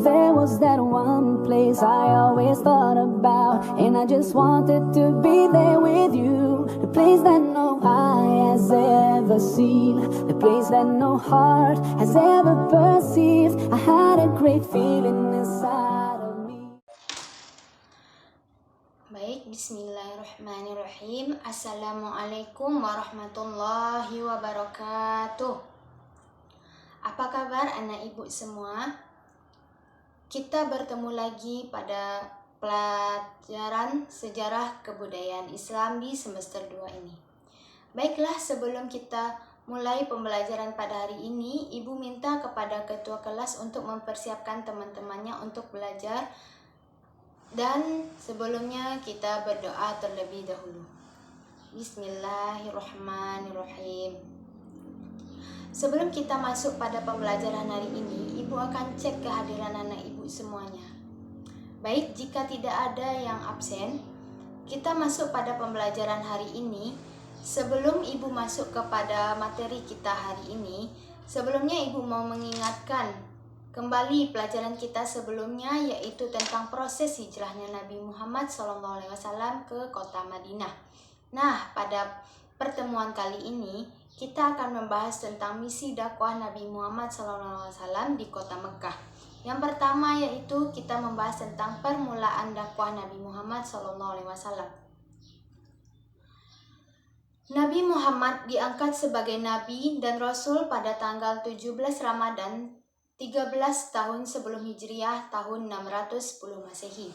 There was that one place I always thought about, and I just wanted to be there with you. The place that no eye has ever seen, the place that no heart has ever perceived. I had a great feeling inside of me. Baik, bismillahirrahmanirrahim. Assalamualaikum warahmatullahi wabarakatuh. Apa kabar anak ibu semua? Kita bertemu lagi pada pelajaran sejarah kebudayaan Islam di semester 2 ini. Baiklah, sebelum kita mulai pembelajaran pada hari ini, Ibu minta kepada ketua kelas untuk mempersiapkan teman-temannya untuk belajar. Dan sebelumnya kita berdoa terlebih dahulu. Bismillahirrahmanirrahim. Sebelum kita masuk pada pembelajaran hari ini, Ibu akan cek kehadiran anak Ibu semuanya. Baik, jika tidak ada yang absen, kita masuk pada pembelajaran hari ini. Sebelum Ibu masuk kepada materi kita hari ini, sebelumnya Ibu mau mengingatkan kembali pelajaran kita sebelumnya, yaitu tentang proses hijrahnya Nabi Muhammad SAW ke kota Madinah. Nah, pada pertemuan kali ini kita akan membahas tentang misi dakwah Nabi Muhammad SAW di kota Mekah. Yang pertama yaitu kita membahas tentang permulaan dakwah Nabi Muhammad SAW. Nabi Muhammad diangkat sebagai Nabi dan Rasul pada tanggal 17 Ramadan 13 tahun sebelum Hijriah tahun 610 Masehi.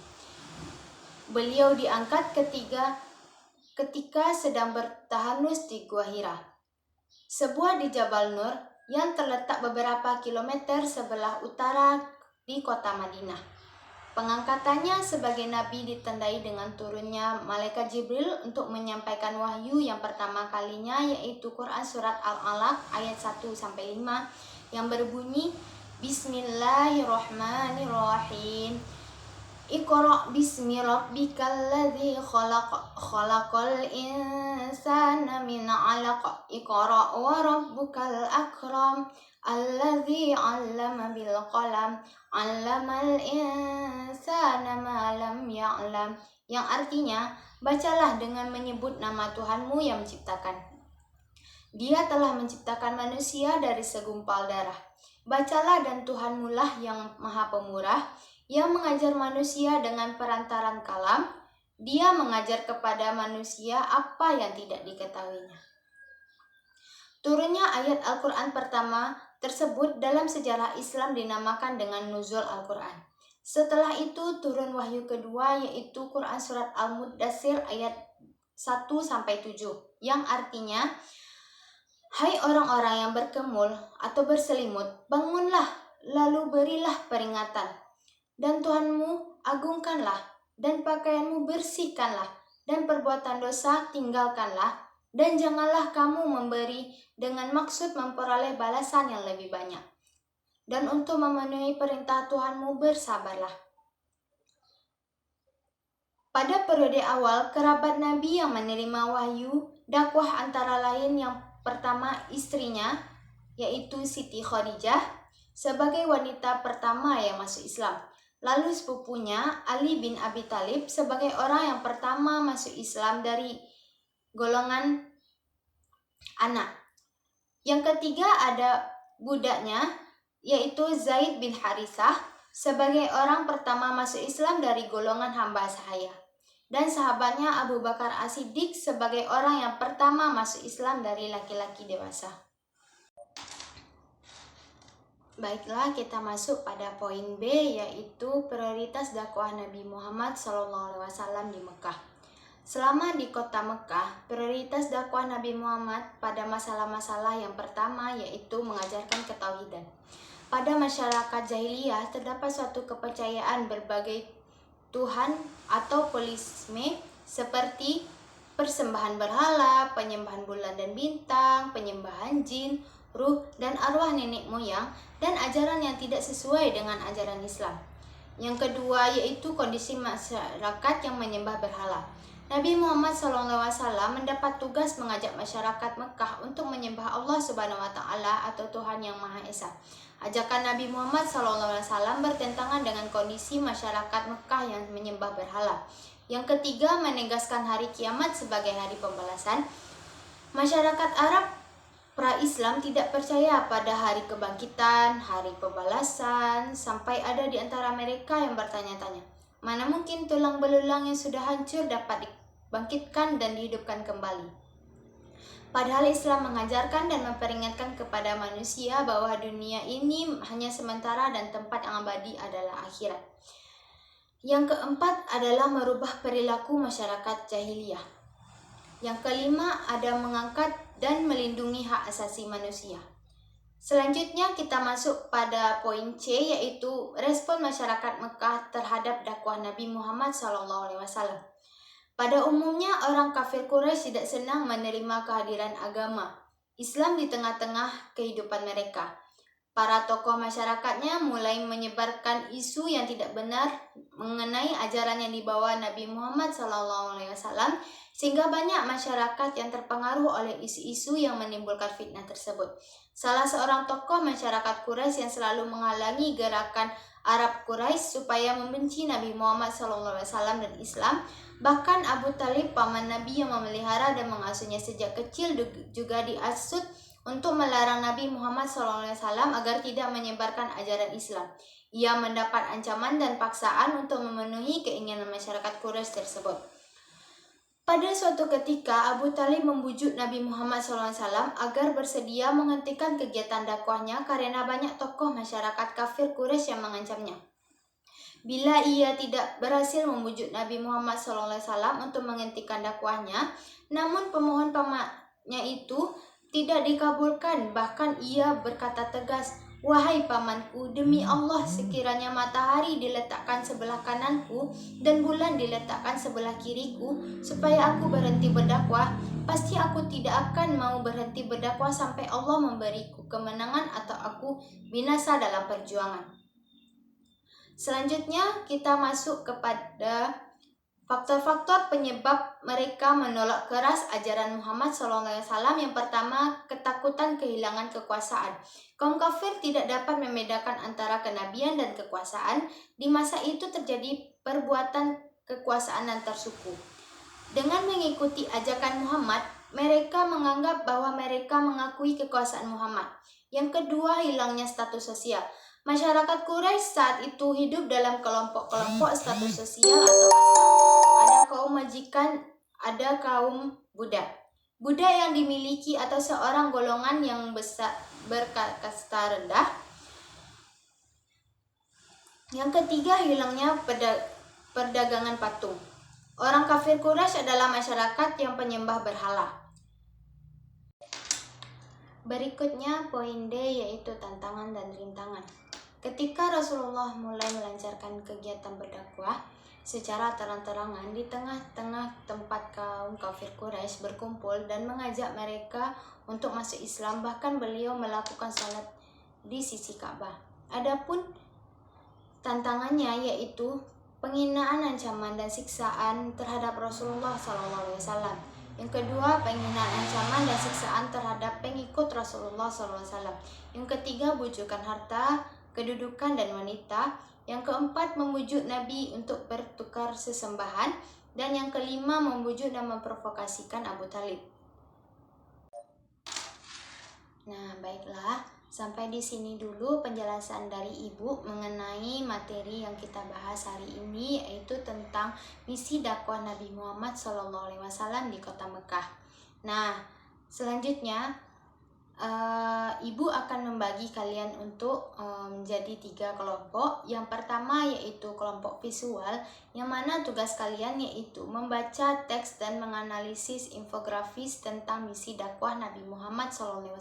Beliau diangkat ketika sedang bertahanus di Gua Hira, sebuah di Jabal Nur yang terletak beberapa kilometer sebelah utara di kota Madinah. Pengangkatannya sebagai nabi ditandai dengan turunnya malaikat Jibril untuk menyampaikan wahyu yang pertama kalinya, yaitu Quran surat Al-Alaq ayat 1-5 yang berbunyi Bismillahirrahmanirrahim. Iqra bismi rabbikal ladzi khalaq, khalaqal insana min 'alaq, iqra wa rabbukal akram, alladzi 'allama bil qalam, 'allamal insana ma lam ya'lam. Yang artinya, bacalah dengan menyebut nama Tuhanmu yang menciptakan. Dia telah menciptakan manusia dari segumpal darah. Bacalah, dan Tuhanmu lah yang Maha Pemurah, yang mengajar manusia dengan perantaran kalam. Dia mengajar kepada manusia apa yang tidak diketahuinya. Turunnya ayat Al-Quran pertama tersebut dalam sejarah Islam dinamakan dengan Nuzul Al-Quran. Setelah itu turun wahyu kedua, yaitu Quran surat Al-Muddatsir ayat 1-7, yang artinya, hai orang-orang yang berkemul atau berselimut, bangunlah, lalu berilah peringatan. Dan Tuhanmu agungkanlah, dan pakaianmu bersihkanlah, dan perbuatan dosa tinggalkanlah, dan janganlah kamu memberi dengan maksud memperoleh balasan yang lebih banyak. Dan untuk memenuhi perintah Tuhanmu bersabarlah. Pada periode awal, kerabat Nabi yang menerima wahyu dakwah antara lain yang pertama istrinya, yaitu Siti Khadijah, sebagai wanita pertama yang masuk Islam. Lalu sepupunya Ali bin Abi Thalib sebagai orang yang pertama masuk Islam dari golongan anak. Yang ketiga ada budaknya, yaitu Zaid bin Harithah sebagai orang pertama masuk Islam dari golongan hamba sahaya. Dan sahabatnya Abu Bakar As-Siddiq sebagai orang yang pertama masuk Islam dari laki-laki dewasa. Baiklah, kita masuk pada poin B, yaitu prioritas dakwah Nabi Muhammad SAW di Mekah. Selama di kota Mekah, prioritas dakwah Nabi Muhammad pada masalah-masalah yang pertama yaitu mengajarkan ketauhidan. Pada masyarakat jahiliyah terdapat suatu kepercayaan berbagai Tuhan atau polisme, seperti persembahan berhala, penyembahan bulan dan bintang, penyembahan jin, ruh, dan arwah nenek moyang, dan ajaran yang tidak sesuai dengan ajaran Islam. Yang kedua yaitu kondisi masyarakat yang menyembah berhala. Nabi Muhammad SAW mendapat tugas mengajak masyarakat Mekah untuk menyembah Allah Subhanahu wa Ta'ala atau Tuhan Yang Maha Esa. Ajakan Nabi Muhammad SAW bertentangan dengan kondisi masyarakat Mekah yang menyembah berhala. Yang ketiga, menegaskan hari kiamat sebagai hari pembalasan. Masyarakat Arab pra-Islam tidak percaya pada hari kebangkitan, hari pembalasan, sampai ada di antara mereka yang bertanya-tanya, mana mungkin tulang belulang yang sudah hancur dapat dibangkitkan dan dihidupkan kembali. Padahal Islam mengajarkan dan memperingatkan kepada manusia bahwa dunia ini hanya sementara dan tempat yang abadi adalah akhirat. Yang keempat adalah merubah perilaku masyarakat jahiliyah. Yang kelima ada mengangkat dan melindungi hak asasi manusia. Selanjutnya kita masuk pada poin C, yaitu respon masyarakat Mekah terhadap dakwah Nabi Muhammad SAW. Pada umumnya orang kafir Quraisy tidak senang menerima kehadiran agama Islam di tengah-tengah kehidupan mereka. Para tokoh masyarakatnya mulai menyebarkan isu yang tidak benar mengenai ajaran yang dibawa Nabi Muhammad SAW, sehingga banyak masyarakat yang terpengaruh oleh isu-isu yang menimbulkan fitnah tersebut. Salah seorang tokoh masyarakat Quraisy yang selalu menghalangi gerakan Arab Quraisy supaya membenci Nabi Muhammad SAW dan Islam, bahkan Abu Talib, paman Nabi yang memelihara dan mengasuhnya sejak kecil, juga diasut untuk melarang Nabi Muhammad SAW agar tidak menyebarkan ajaran Islam. Ia mendapat ancaman dan paksaan untuk memenuhi keinginan masyarakat Quraisy tersebut. Pada suatu ketika, Abu Talib membujuk Nabi Muhammad SAW agar bersedia menghentikan kegiatan dakwahnya karena banyak tokoh masyarakat kafir Quraisy yang mengancamnya. Bila ia tidak berhasil membujuk Nabi Muhammad SAW untuk menghentikan dakwahnya, namun pemohon pamannya itu tidak dikabulkan. Bahkan ia berkata tegas, "Wahai pamanku, demi Allah, sekiranya matahari diletakkan sebelah kananku dan bulan diletakkan sebelah kiriku supaya aku berhenti berdakwah, pasti aku tidak akan mau berhenti berdakwah sampai Allah memberiku kemenangan atau aku binasa dalam perjuangan." Selanjutnya kita masuk kepada faktor-faktor penyebab mereka menolak keras ajaran Muhammad SAW. Yang pertama, ketakutan kehilangan kekuasaan. Kaum kafir tidak dapat membedakan antara kenabian dan kekuasaan. Di masa itu terjadi perbuatan kekuasaan antar suku. Dengan mengikuti ajakan Muhammad, mereka menganggap bahwa mereka mengakui kekuasaan Muhammad. Yang kedua, hilangnya status sosial. Masyarakat Quraisy saat itu hidup dalam kelompok-kelompok status sosial atau kasta. Ada kaum majikan, ada kaum budak. Budak yang dimiliki atau seorang golongan yang berkasta rendah. Yang ketiga, hilangnya perdagangan patung. Orang kafir Quraisy adalah masyarakat yang penyembah berhala. Berikutnya poin D, yaitu tantangan dan rintangan. Ketika Rasulullah mulai melancarkan kegiatan berdakwah secara terang-terangan di tengah-tengah tempat kaum kafir Quraisy berkumpul dan mengajak mereka untuk masuk Islam, bahkan beliau melakukan salat di sisi Ka'bah. Adapun tantangannya yaitu penghinaan, ancaman, dan siksaan terhadap Rasulullah SAW. Yang kedua, penghinaan, ancaman, dan siksaan terhadap pengikut Rasulullah SAW. Yang ketiga, bujukan harta, kedudukan, dan wanita. Yang keempat, membujuk Nabi untuk bertukar sesembahan. Dan yang kelima, membujuk dan memprovokasikan Abu Talib. Nah, baiklah, sampai di sini dulu penjelasan dari Ibu mengenai materi yang kita bahas hari ini, yaitu tentang misi dakwah Nabi Muhammad SAW di kota Mekah. Nah, selanjutnya Ibu akan membagi kalian untuk menjadi 3 kelompok. Yang pertama yaitu kelompok visual, yang mana tugas kalian yaitu membaca teks dan menganalisis infografis tentang misi dakwah Nabi Muhammad SAW.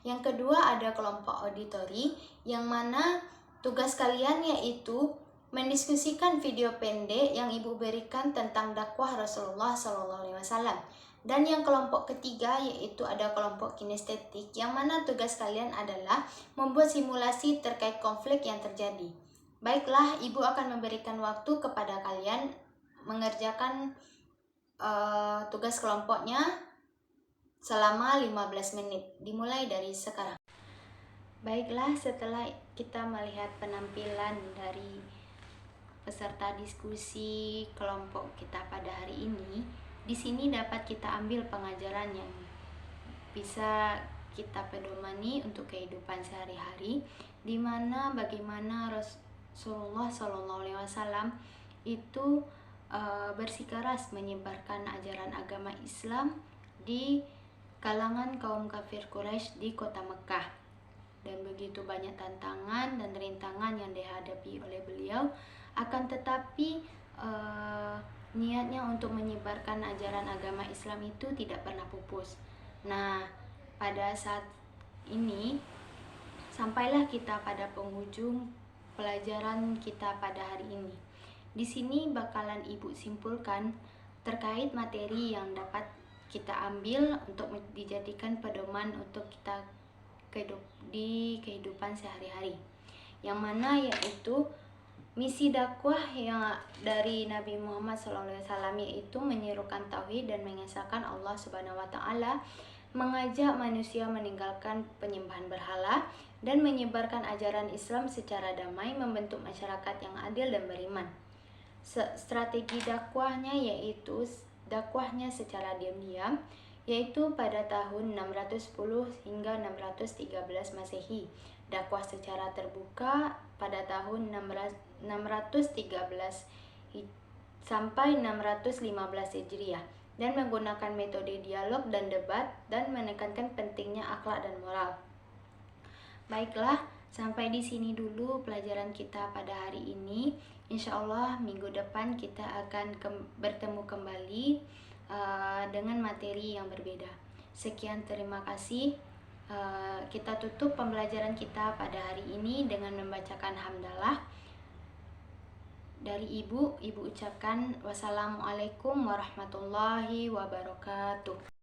Yang kedua ada kelompok auditori, yang mana tugas kalian yaitu mendiskusikan video pendek yang Ibu berikan tentang dakwah Rasulullah SAW. Dan yang kelompok ketiga yaitu ada kelompok kinestetik, yang mana tugas kalian adalah membuat simulasi terkait konflik yang terjadi. Baiklah, Ibu akan memberikan waktu kepada kalian mengerjakan tugas kelompoknya selama 15 menit, dimulai dari sekarang. Baiklah, setelah kita melihat penampilan dari peserta diskusi kelompok kita pada hari ini, di sini dapat kita ambil pengajaran yang bisa kita pedomani untuk kehidupan sehari-hari, di mana bagaimana Rasulullah SAW itu bersikeras menyebarkan ajaran agama Islam di kalangan kaum kafir Quraisy di kota Mekah. Dan begitu banyak tantangan dan rintangan yang dihadapi oleh beliau, akan tetapi niatnya untuk menyebarkan ajaran agama Islam itu tidak pernah pupus. Nah, pada saat ini sampailah kita pada penghujung pelajaran kita pada hari ini. Di sini bakalan Ibu simpulkan terkait materi yang dapat kita ambil untuk dijadikan pedoman untuk kita di kehidupan sehari-hari. Yang mana yaitu misi dakwah yang dari Nabi Muhammad SAW, yaitu menyerukan tauhid dan mengesahkan Allah Subhanahu wa taala, mengajak manusia meninggalkan penyembahan berhala dan menyebarkan ajaran Islam secara damai, membentuk masyarakat yang adil dan beriman. Strategi dakwahnya yaitu dakwahnya secara diam-diam, yaitu pada tahun 610 hingga 613 Masehi. Dakwah secara terbuka pada tahun 613 sampai 615 Hijriah, dan menggunakan metode dialog dan debat dan menekankan pentingnya akhlak dan moral. Baiklah, sampai di sini dulu pelajaran kita pada hari ini. Insya Allah minggu depan kita akan bertemu kembali dengan materi yang berbeda. Sekian, terima kasih. Kita tutup pembelajaran kita pada hari ini dengan membacakan hamdalah dari Ibu ucapkan wassalamualaikum warahmatullahi wabarakatuh.